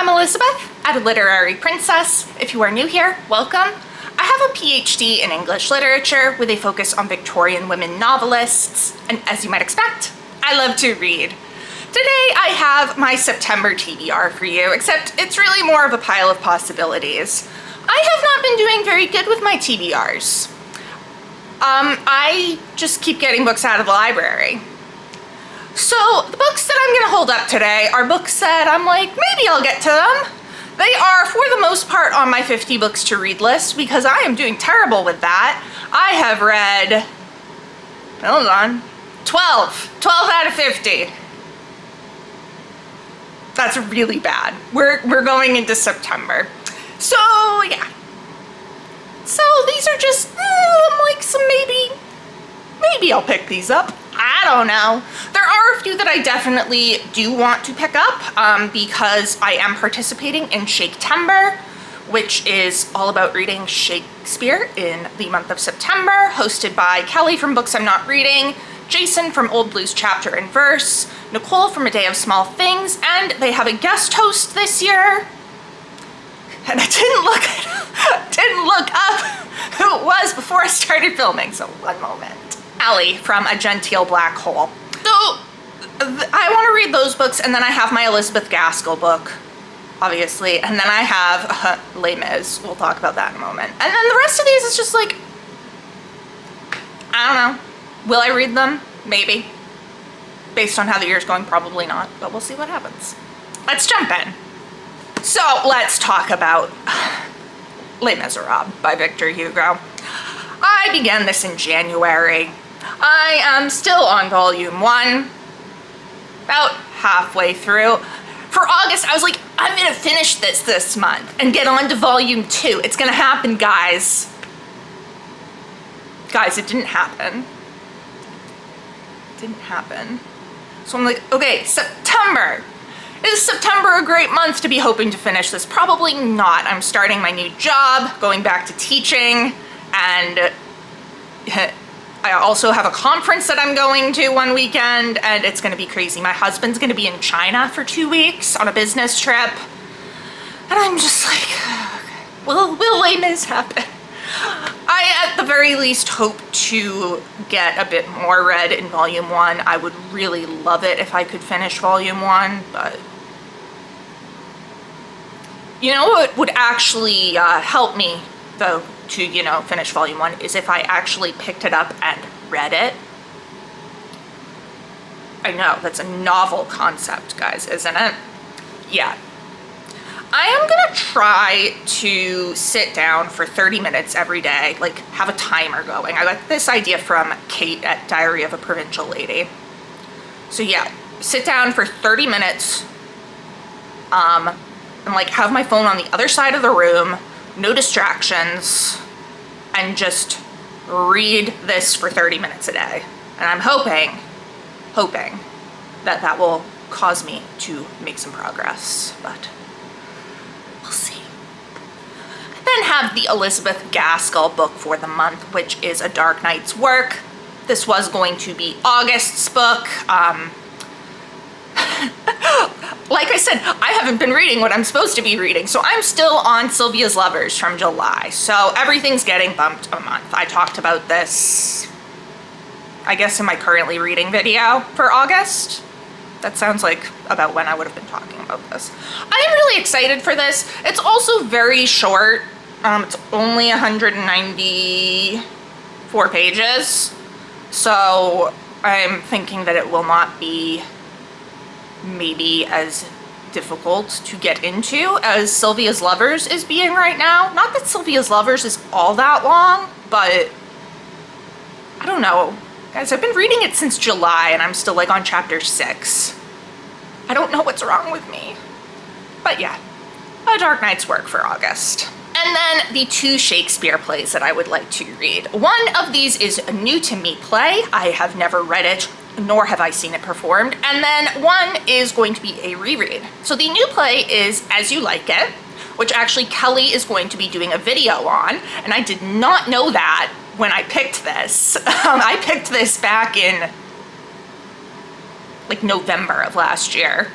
I'm Elizabeth at Literary Princess. If you are new here, welcome. I have a PhD in English literature with a focus on Victorian women novelists, and as you might expect, I love to read. Today I have my September TBR for you, except it's really more of a pile of possibilities. I have not been doing very good with my TBRs. I just keep getting books out of the library. So the books that I'm gonna hold up today are books that I'm like, maybe I'll get to them. They are, for the most part, on my 50 books to read list because I am doing terrible with that. I have read, hold on, 12 out of 50. That's really bad. We're going into September. So yeah. So these are just, I'm like, so maybe I'll pick these up. I don't know. There are a few that I definitely do want to pick up because I am participating in Shaketember, which is all about reading Shakespeare in the month of September, hosted by Kelly from Books I'm Not Reading, Jason from Old Blues Chapter and Verse, Nicole from A Day of Small Things, and they have a guest host this year. And I didn't look up who it was before I started filming, so one moment. Allie from A Genteel Black Hole. So I want to read those books, and then I have my Elizabeth Gaskell book, obviously, and then I have Les Mis. We'll talk about that in a moment. And then the rest of these is just like, I don't know. Will I read them? Maybe. Based on how the year's going, probably not, but we'll see what happens. Let's jump in. So let's talk about Les Miserables by Victor Hugo. I began this in January. I am still on volume 1, about halfway through. For August, I was like, I'm gonna finish this month and get on to volume 2. It's gonna happen, guys. Guys, it didn't happen. It didn't happen. So I'm like, okay, September. Is September a great month to be hoping to finish this? Probably not. I'm starting my new job, going back to teaching, and I also have a conference that I'm going to one weekend, and it's gonna be crazy. My husband's gonna be in China for 2 weeks on a business trip, and I'm just like, will Les Mis happen? I, at the very least, hope to get a bit more read in volume 1. I would really love it if I could finish volume 1, but you know what would actually help me, though, to, you know, finish volume 1 is if I actually picked it up and read it. I know, that's a novel concept, guys, isn't it? Yeah. I am gonna try to sit down for 30 minutes every day, like have a timer going. I got this idea from Kate at Diary of a Provincial Lady. So yeah, sit down for 30 minutes, and like have my phone on the other side of the room, no distractions, and just read this for 30 minutes a day. And I'm hoping that will cause me to make some progress, but we'll see. I then have the Elizabeth Gaskell book for the month, which is A Dark Night's Work. This was going to be August's book. Like I said, I haven't been reading what I'm supposed to be reading, so I'm still on Sylvia's Lovers from July. So everything's getting bumped a month. I talked about this, I guess, in my currently reading video for August. That sounds like about when I would have been talking about this. I am really excited for this. It's also very short. It's only 194 pages. So I'm thinking that it will not be maybe as difficult to get into as Sylvia's Lovers is being right now. Not that Sylvia's Lovers is all that long, but I don't know. Guys, I've been reading it since July and I'm still like on chapter 6. I don't know what's wrong with me. But yeah, A Dark Night's Work for August. And then the 2 Shakespeare plays that I would like to read. One of these is a new to me play. I have never read it, nor have I seen it performed. And then one is going to be a reread. So the new play is As You Like It, which actually Kelly is going to be doing a video on. And I did not know that when I picked this. I picked this back in like November of last year.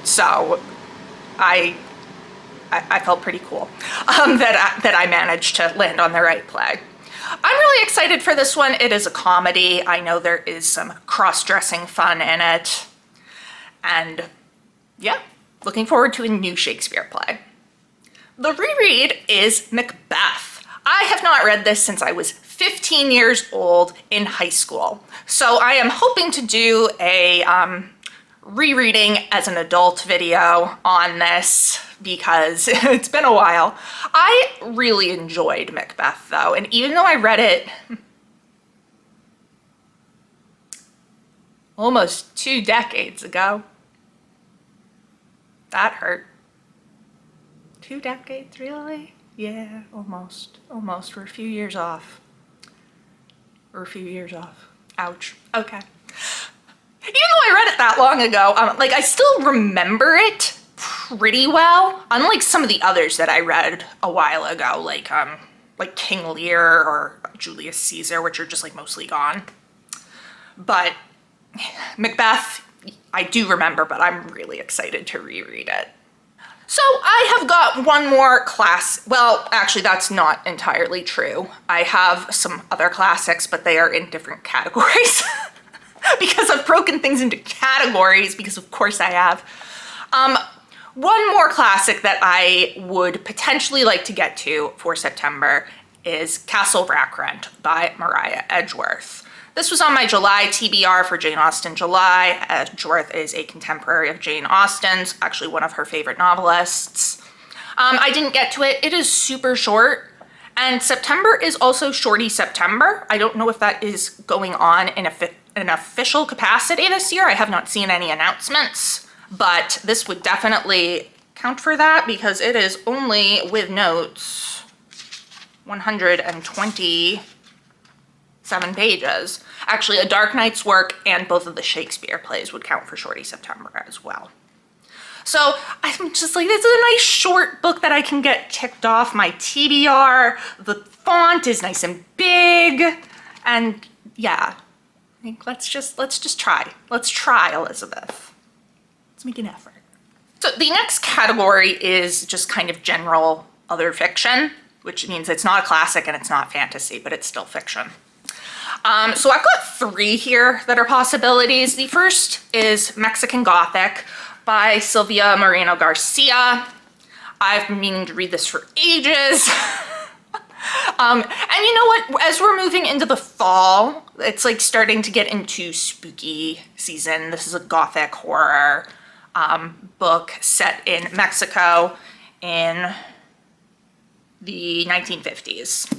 So I I felt pretty cool that I managed to land on the right play. I'm really excited for this one. It is a comedy. I know there is some cross-dressing fun in it. And yeah, looking forward to a new Shakespeare play. The reread is Macbeth. I have not read this since I was 15 years old in high school. So I am hoping to do a rereading as an adult video on this because it's been a while. I really enjoyed Macbeth though, and even though I read it almost 2 decades ago, that hurt. 2 decades, really? Yeah, almost. We're a few years off. Ouch. Okay. Even though I read it that long ago, like I still remember it pretty well. Unlike some of the others that I read a while ago, like King Lear or Julius Caesar, which are just like mostly gone. But Macbeth, I do remember, but I'm really excited to reread it. So I have got one more class. Well, actually, that's not entirely true. I have some other classics, but they are in different categories because I've broken things into categories because of course I have. One more classic that I would potentially like to get to for September is Castle Rackrent by Maria Edgeworth. This was on my July TBR for Jane Austen July. Edgeworth is a contemporary of Jane Austen's, actually one of her favorite novelists. I didn't get to it. It is super short. And September is also Shorty September. I don't know if that is going on in an official capacity this year. I have not seen any announcements, but this would definitely count for that because it is only, with notes, 127 pages. Actually, A Dark Night's Work and both of the Shakespeare plays would count for Shorty September as well. So I'm just like, this is a nice short book that I can get ticked off my TBR. The font is nice and big. And yeah, I think let's just try. Let's try, Elizabeth. Let's make an effort. So the next category is just kind of general other fiction, which means it's not a classic and it's not fantasy, but it's still fiction. So I've got 3 here that are possibilities. The first is Mexican Gothic by Silvia Moreno Garcia. I've been meaning to read this for ages. And you know what? As we're moving into the fall, it's like starting to get into spooky season. This is a Gothic horror book set in Mexico in the 1950s.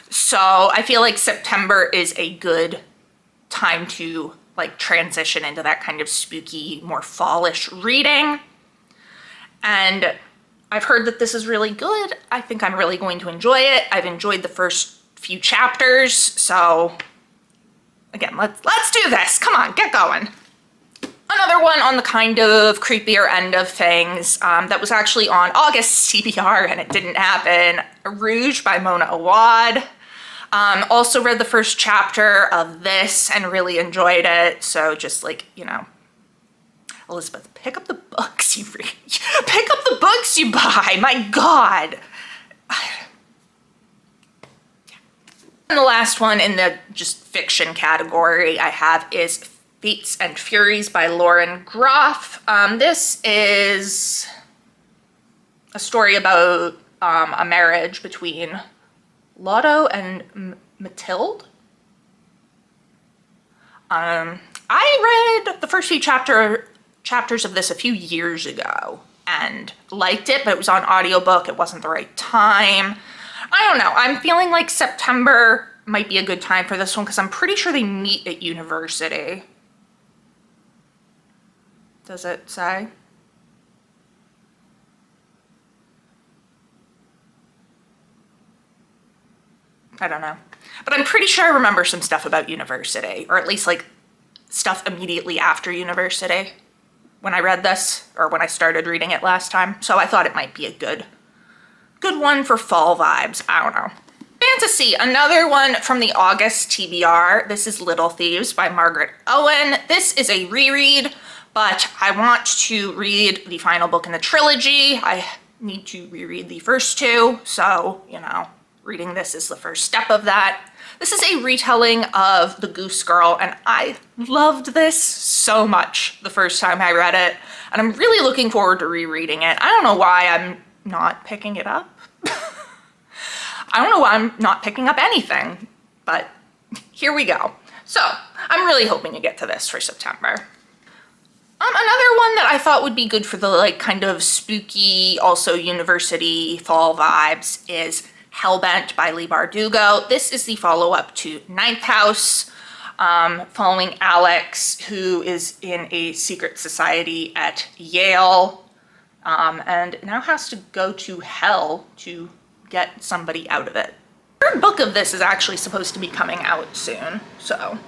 So I feel like September is a good time to like transition into that kind of spooky, more fallish reading. And I've heard that this is really good. I think I'm really going to enjoy it. I've enjoyed the first few chapters. So again, let's do this. Come on, get going. Another one on the kind of creepier end of things that was actually on August TBR and it didn't happen. Rouge by Mona Awad. Also read the first chapter of this and really enjoyed it. So just like, you know, Elizabeth, pick up the books you read. Pick up the books you buy. My God. And the last one in the just fiction category I have is Fates and Furies by Lauren Groff. This is a story about a marriage between Lotto and Mathilde. I read the first few chapters of this a few years ago and liked it, but it was on audiobook. It wasn't the right time. I don't know. I'm feeling like September might be a good time for this one because I'm pretty sure they meet at university. Does it say? I don't know. But I'm pretty sure I remember some stuff about university, or at least like stuff immediately after university when I read this, or when I started reading it last time. So I thought it might be a good one for fall vibes. I don't know. Fantasy, another one from the August TBR. This is Little Thieves by Margaret Owen. This is a reread, but I want to read the final book in the trilogy. I need to reread the first two, so, you know, reading this is the first step of that. This is a retelling of The Goose Girl, and I loved this so much the first time I read it, and I'm really looking forward to rereading it. I don't know why I'm not picking it up. I don't know why I'm not picking up anything, but here we go. So, I'm really hoping to get to this for September. Another one that I thought would be good for the like kind of spooky, also university fall vibes is Hellbent by Leigh Bardugo. This is the follow-up to Ninth House, following Alex, who is in a secret society at Yale, and now has to go to hell to get somebody out of it. The third book of this is actually supposed to be coming out soon, so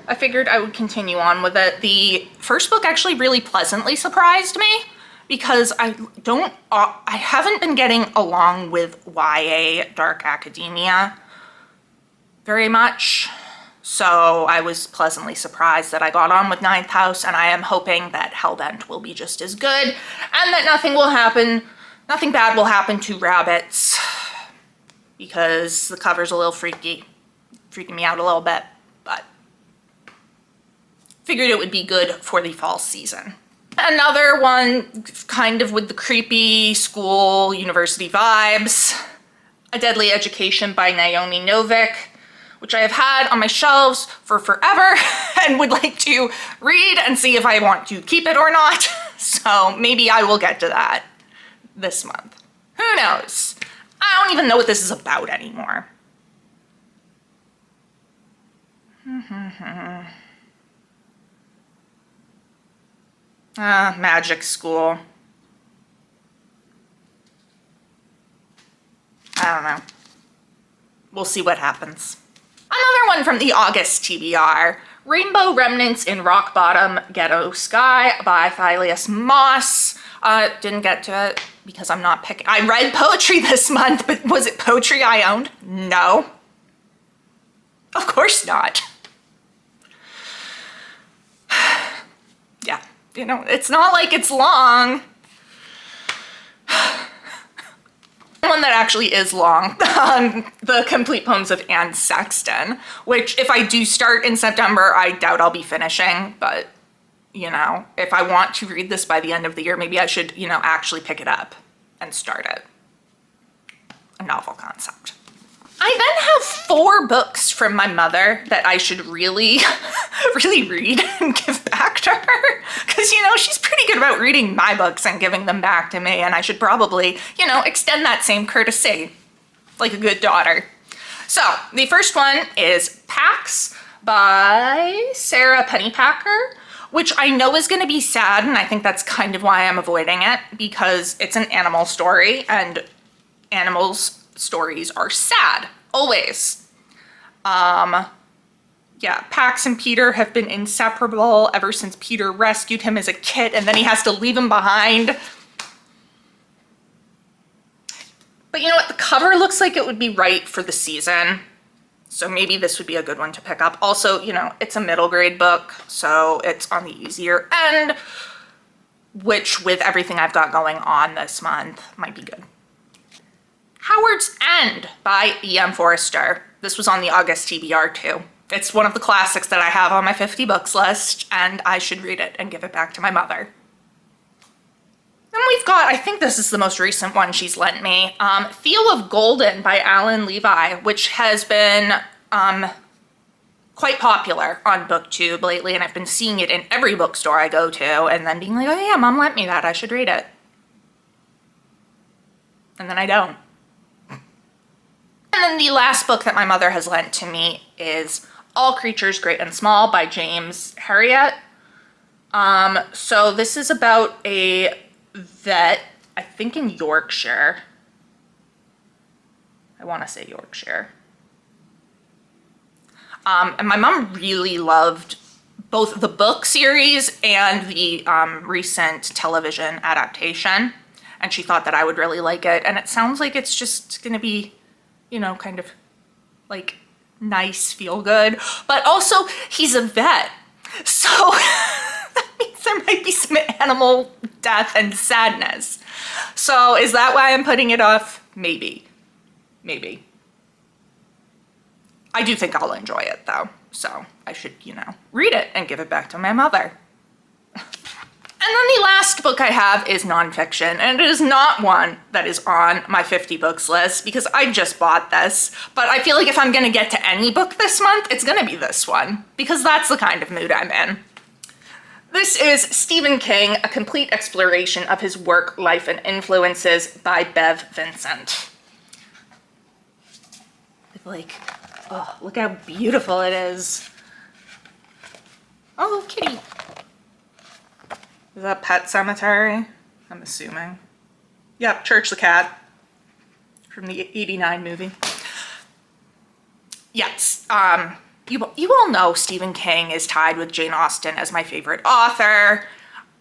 I figured I would continue on with it. The first book actually really pleasantly surprised me because I haven't been getting along with YA dark academia very much. So I was pleasantly surprised that I got on with Ninth House, and I am hoping that Hellbent will be just as good and that nothing bad will happen to rabbits, because the cover's a little freaking me out a little bit, but figured it would be good for the fall season. Another one kind of with the creepy school university vibes, A Deadly Education by Naomi Novik, which I have had on my shelves for forever and would like to read and see if I want to keep it or not. So maybe I will get to that this month. Who knows? I don't even know what this is about anymore. Magic school. I don't know. We'll see what happens. Another one from the August TBR, Rainbow Remnants in Rock Bottom Ghetto Sky by Thylias Moss. Didn't get to it because I'm not picking. I read poetry this month, but was it poetry I owned? No. Of course not. Yeah, you know, it's not like it's long. One that actually is long, The Complete Poems of Anne Sexton, which if I do start in September, I doubt I'll be finishing, but, you know, if I want to read this by the end of the year, maybe I should, you know, actually pick it up and start it. A novel concept. I then have 4 books from my mother that I should really, really read and give back to her. Because, you know, she's pretty good about reading my books and giving them back to me, and I should probably, you know, extend that same courtesy like a good daughter. So, the first one is Pax by Sarah Pennypacker, which I know is going to be sad, and I think that's kind of why I'm avoiding it, because it's an animal story, and animals stories are sad, always. Yeah, Pax and Peter have been inseparable ever since Peter rescued him as a kid, and then he has to leave him behind. But you know what? The cover looks like it would be right for the season, so maybe this would be a good one to pick up. Also, you know, it's a middle grade book, so it's on the easier end, which with everything I've got going on this month might be good. Howard's End by E.M. Forrester. This was on the August TBR too. It's one of the classics that I have on my 50 books list, and I should read it and give it back to my mother. Then we've got, I think this is the most recent one she's lent me, Feel of Golden by Alan Levi, which has been quite popular on BookTube lately, and I've been seeing it in every bookstore I go to, and then being like, oh yeah, Mom lent me that, I should read it. And then I don't. And then the last book that my mother has lent to me is All Creatures Great and Small by James Herriot. So this is about a vet, I think in Yorkshire. I want to say Yorkshire. And my mom really loved both the book series and the recent television adaptation. And she thought that I would really like it. And it sounds like it's just going to be, you know, kind of like nice, feel good. But also, he's a vet. So that means there might be some animal death and sadness. So is that why I'm putting it off? Maybe. Maybe. I do think I'll enjoy it though. So I should, read it and give it back to my mother. And then the last book I have is nonfiction, and it is not one that is on my 50 books list because I just bought this. But I feel like if I'm gonna get to any book this month, it's gonna be this one because that's the kind of mood I'm in. This is Stephen King, A Complete Exploration of His Work, Life, and Influences by Bev Vincent. Like, oh, look how beautiful it is. Oh, kitty. Is that Pet Cemetery? I'm assuming. Yep, Church the Cat from the '89 movie. Yes, you all know Stephen King is tied with Jane Austen as my favorite author.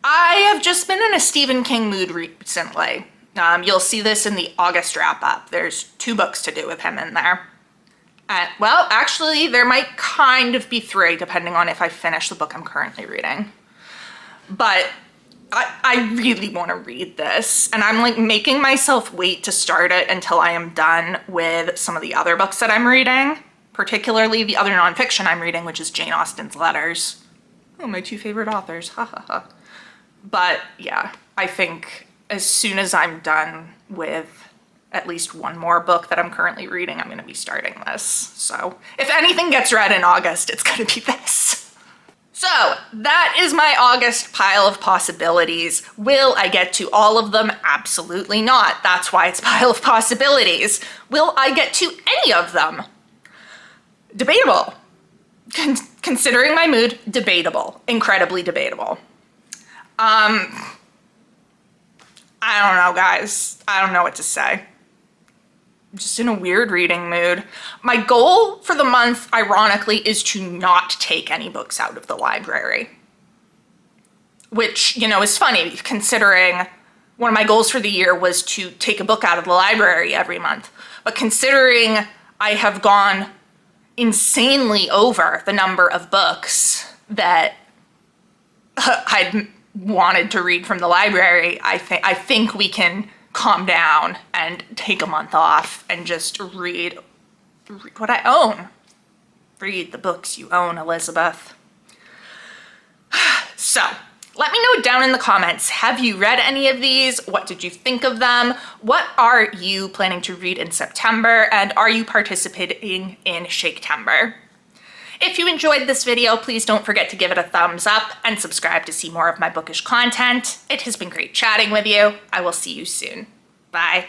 I have just been in a Stephen King mood recently. You'll see this in the August wrap-up. There's 2 books to do with him in there. Well, actually, there might kind of be 3, depending on if I finish the book I'm currently reading. But I really want to read this, and I'm like making myself wait to start it until I am done with some of the other books that I'm reading, particularly the other nonfiction I'm reading, which is Jane Austen's letters. Oh, my 2 favorite authors, ha ha ha. But yeah, I think as soon as I'm done with at least one more book that I'm currently reading, I'm gonna be starting this. So if anything gets read in August, it's gonna be this. So that is my August pile of possibilities. Will I get to all of them? Absolutely not. That's why it's pile of possibilities. Will I get to any of them? Debatable. Considering my mood, debatable. Incredibly debatable. I don't know, guys. I don't know what to say. I'm just in a weird reading mood. My goal for the month, ironically, is to not take any books out of the library. Which, is funny, considering one of my goals for the year was to take a book out of the library every month. But considering I have gone insanely over the number of books that I'd wanted to read from the library, I think we can calm down and take a month off and just read what I own. Read the books you own, Elizabeth. So, let me know down in the comments, have you read any of these? What did you think of them? What are you planning to read in September? And are you participating in Shaketember? If you enjoyed this video, please don't forget to give it a thumbs up and subscribe to see more of my bookish content. It has been great chatting with you. I will see you soon. Bye.